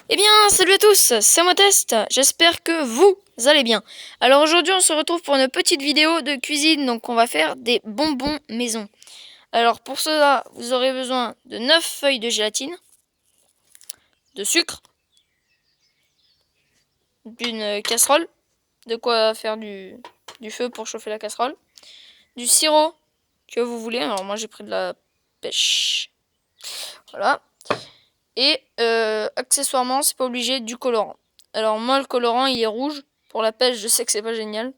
Eh bien, salut à tous, c'est moi Test, j'espère que vous allez bien. Alors aujourd'hui on se retrouve pour une petite vidéo de cuisine, donc on va faire des bonbons maison. Alors pour cela, vous aurez besoin de 9 feuilles de gélatine, de sucre, d'une casserole, de quoi faire du feu pour chauffer la casserole, du sirop que vous voulez, alors moi j'ai pris de la pêche, voilà. Et accessoirement, c'est pas obligé, du colorant. Alors moi le colorant il est rouge. Pour la pêche, je sais que c'est pas génial.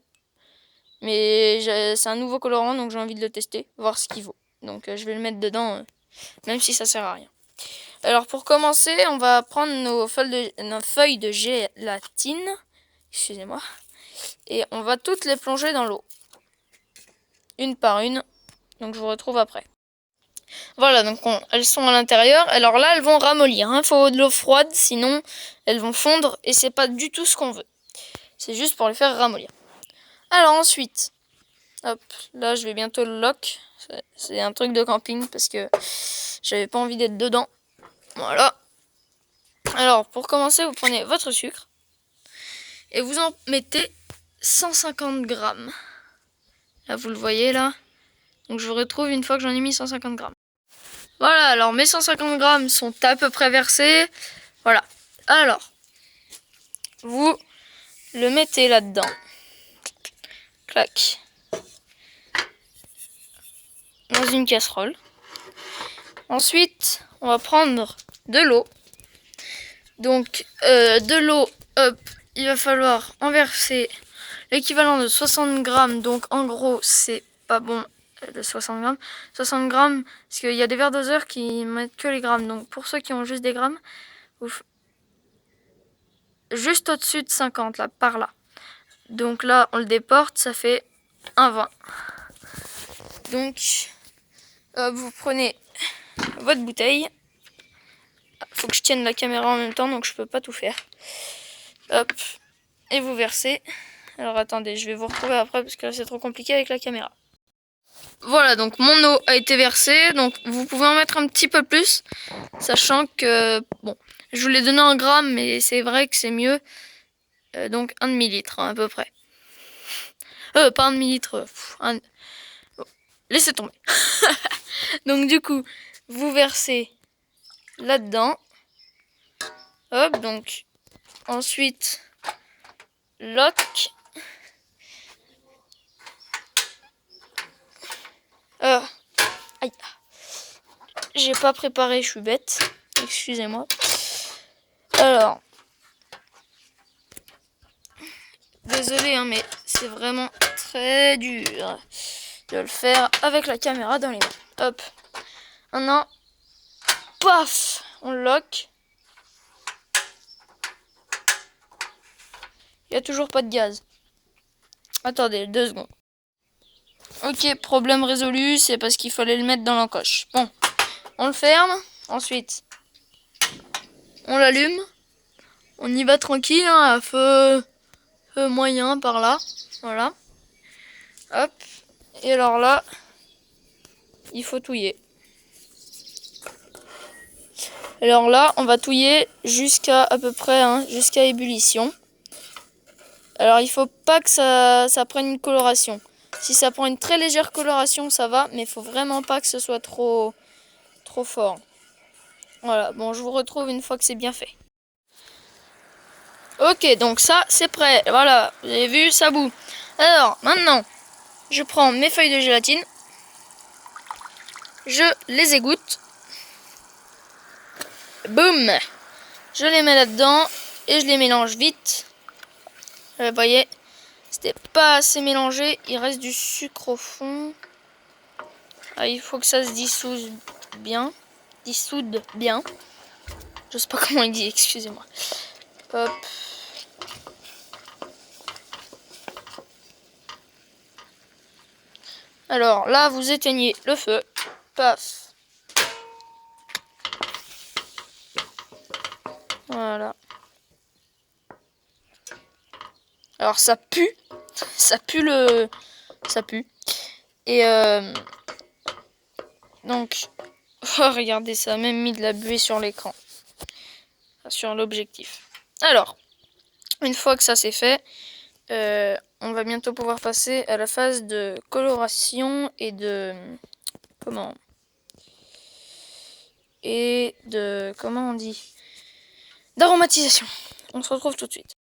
Mais c'est un nouveau colorant, donc j'ai envie de le tester, voir ce qu'il vaut. Donc je vais le mettre dedans, même si ça sert à rien. Alors pour commencer, on va prendre nos feuilles de gélatine. Excusez-moi. Et on va toutes les plonger dans l'eau. Une par une. Donc je vous retrouve après. Voilà, donc elles sont à l'intérieur. Alors là, elles vont ramollir. Il faut de l'eau froide, sinon elles vont fondre. Et c'est pas du tout ce qu'on veut. C'est juste pour les faire ramollir. Alors ensuite, hop, là je vais bientôt le lock. C'est un truc de camping parce que j'avais pas envie d'être dedans. Voilà. Alors pour commencer, vous prenez votre sucre et vous en mettez 150 grammes. Là vous le voyez là. Donc je vous retrouve une fois que j'en ai mis 150 grammes. Voilà, alors mes 150 grammes sont à peu près versés. Voilà. Alors, vous le mettez là-dedans. Clac. Dans une casserole. Ensuite, on va prendre de l'eau. Donc, de l'eau, hop, il va falloir en verser l'équivalent de 60 grammes. Donc, en gros, c'est pas bon de 60 grammes. 60 grammes, parce qu'il y a des verres doseurs qui mettent que les grammes. Donc, pour ceux qui ont juste des grammes, juste au-dessus de 50, là, par là. Donc là, on le déporte, ça fait 1,20. Donc, vous prenez votre bouteille. Faut que je tienne la caméra en même temps, donc je peux pas tout faire. Hop, et vous versez. Alors attendez, je vais vous retrouver après parce que là c'est trop compliqué avec la caméra. Voilà, donc mon eau a été versée, donc vous pouvez en mettre un petit peu plus, sachant que, bon, je vous l'ai donné en grammes, mais c'est vrai que c'est mieux. Donc 1 demi-litre hein, à peu près. Pas 1 demi-litre, bon, laissez tomber. Donc du coup, vous versez là-dedans. Hop, donc ensuite lock. Aïe. J'ai pas préparé, je suis bête. Excusez-moi. Alors, désolé, hein, mais c'est vraiment très dur de le faire avec la caméra dans les mains. Hop. Maintenant, paf, on lock. Il n'y a toujours pas de gaz. Attendez, 2 secondes. Ok, problème résolu, c'est parce qu'il fallait le mettre dans l'encoche. Bon, on le ferme. Ensuite, on l'allume. On y va tranquille, hein, à feu moyen par là. Voilà. Hop. Et alors là, il faut touiller. Alors là, on va touiller jusqu'à peu près, hein, jusqu'à ébullition. Alors il faut pas que ça prenne une coloration. Si ça prend une très légère coloration, ça va, mais il faut vraiment pas que ce soit trop fort. Voilà, bon, je vous retrouve une fois que c'est bien fait. Ok, donc ça, c'est prêt. Voilà, vous avez vu, ça bout. Alors, maintenant, je prends mes feuilles de gélatine. Je les égoutte. Boum! Je les mets là-dedans et je les mélange vite. Vous voyez, c'était pas assez mélangé. Il reste du sucre au fond. Ah, il faut que ça se dissoude bien. Je sais pas comment il dit, excusez-moi. Hop. Alors là, vous éteignez le feu. Paf. Voilà. Alors ça pue. Ça pue. Et donc, oh, regardez, ça a même mis de la buée sur l'écran. sur l'objectif. Alors, une fois que ça c'est fait, on va bientôt pouvoir passer à la phase de coloration et de... comment on dit, d'aromatisation. On se retrouve tout de suite.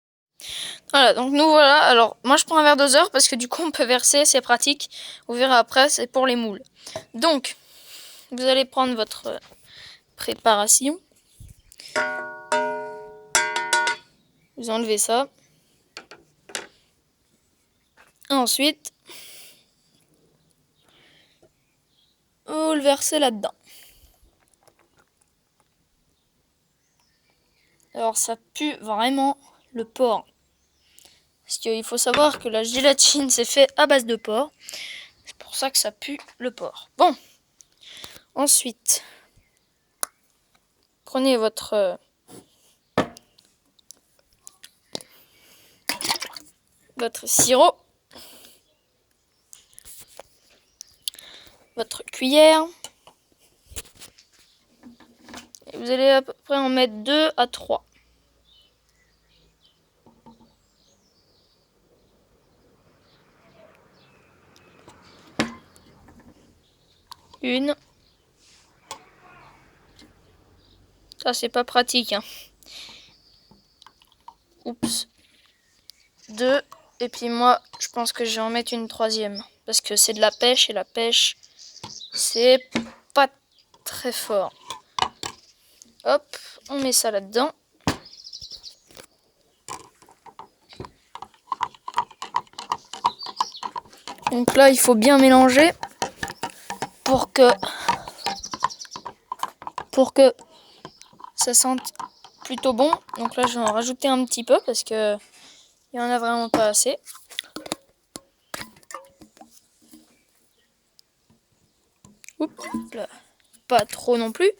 Voilà, donc nous voilà. Alors, moi je prends un verre doseur parce que du coup on peut verser, c'est pratique. Vous verrez après, c'est pour les moules. Donc, vous allez prendre votre préparation. Vous enlevez ça. Ensuite, vous le versez là-dedans. Alors ça pue vraiment le porc. Parce qu'il faut savoir que la gélatine c'est fait à base de porc. C'est pour ça que ça pue le porc. Bon. Ensuite, prenez votre sirop. Votre cuillère. Et vous allez à peu près en mettre 2 à 3. Une. Ça, c'est pas pratique. Hein. Oups. 2. Et puis moi, je pense que je vais en mettre une 3e. Parce que c'est de la pêche. Et la pêche, c'est pas très fort. Hop, on met ça là-dedans. Donc là, il faut bien mélanger pour que ça sente plutôt bon. Donc là, je vais en rajouter un petit peu parce que il y en a vraiment pas assez. Oups, là. Pas trop non plus.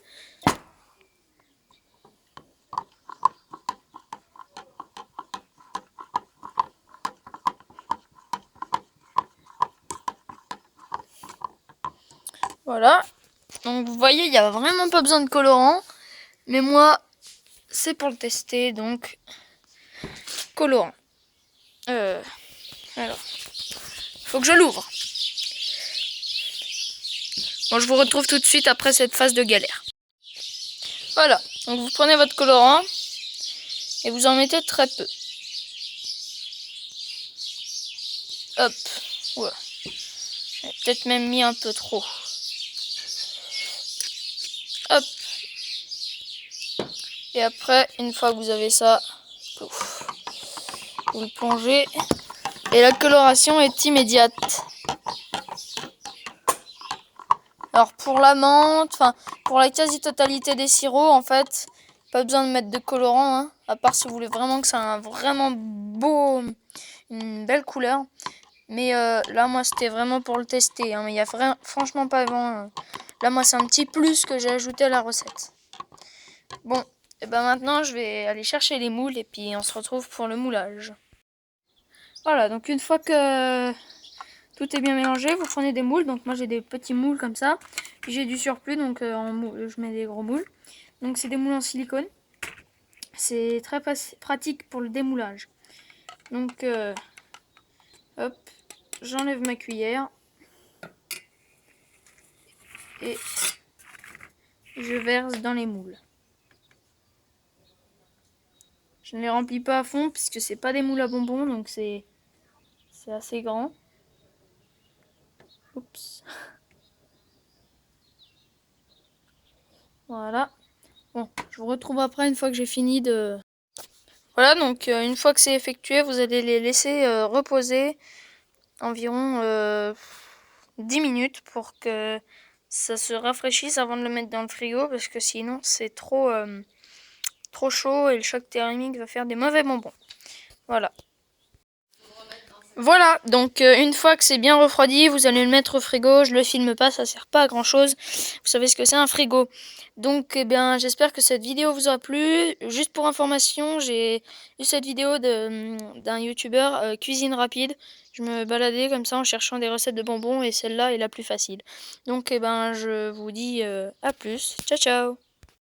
Voilà. Donc vous voyez, il n'y a vraiment pas besoin de colorant. Mais moi, c'est pour le tester, donc colorant. Alors, faut que je l'ouvre. Bon, je vous retrouve tout de suite après cette phase de galère. Voilà, donc vous prenez votre colorant et vous en mettez très peu. Hop, ouais. J'ai peut-être même mis un peu trop. Hop. Et après, une fois que vous avez ça, pouf, vous le plongez. Et la coloration est immédiate. Alors pour la menthe, enfin pour la quasi-totalité des sirops, en fait, pas besoin de mettre de colorant, hein, à part si vous voulez vraiment que ça ait un vraiment beau, une belle couleur. Mais là, moi, c'était vraiment pour le tester. Hein, mais il n'y a franchement pas avant. Là, moi, c'est un petit plus que j'ai ajouté à la recette. Bon, et ben maintenant, je vais aller chercher les moules et puis on se retrouve pour le moulage. Voilà, donc une fois que tout est bien mélangé, vous prenez des moules. Donc moi, j'ai des petits moules comme ça. Puis j'ai du surplus, donc je mets des gros moules. Donc c'est des moules en silicone. C'est très pratique pour le démoulage. Donc, hop, j'enlève ma cuillère. Et je verse dans les moules. Je ne les remplis pas à fond puisque c'est pas des moules à bonbons, donc c'est assez grand. Oups. Voilà. Bon, je vous retrouve après une fois que j'ai fini de... Voilà, donc une fois que c'est effectué, vous allez les laisser reposer environ 10 minutes pour que ça se rafraîchisse avant de le mettre dans le frigo parce que sinon c'est trop chaud et le choc thermique va faire des mauvais bonbons. Voilà. Voilà, donc une fois que c'est bien refroidi, vous allez le mettre au frigo. Je le filme pas, ça sert pas à grand chose. Vous savez ce que c'est un frigo. Donc eh bien, j'espère que cette vidéo vous aura plu. Juste pour information, j'ai eu cette vidéo d'un youtubeur cuisine rapide. Je me baladais comme ça en cherchant des recettes de bonbons et celle-là est la plus facile. Donc eh ben, je vous dis à plus. Ciao ciao.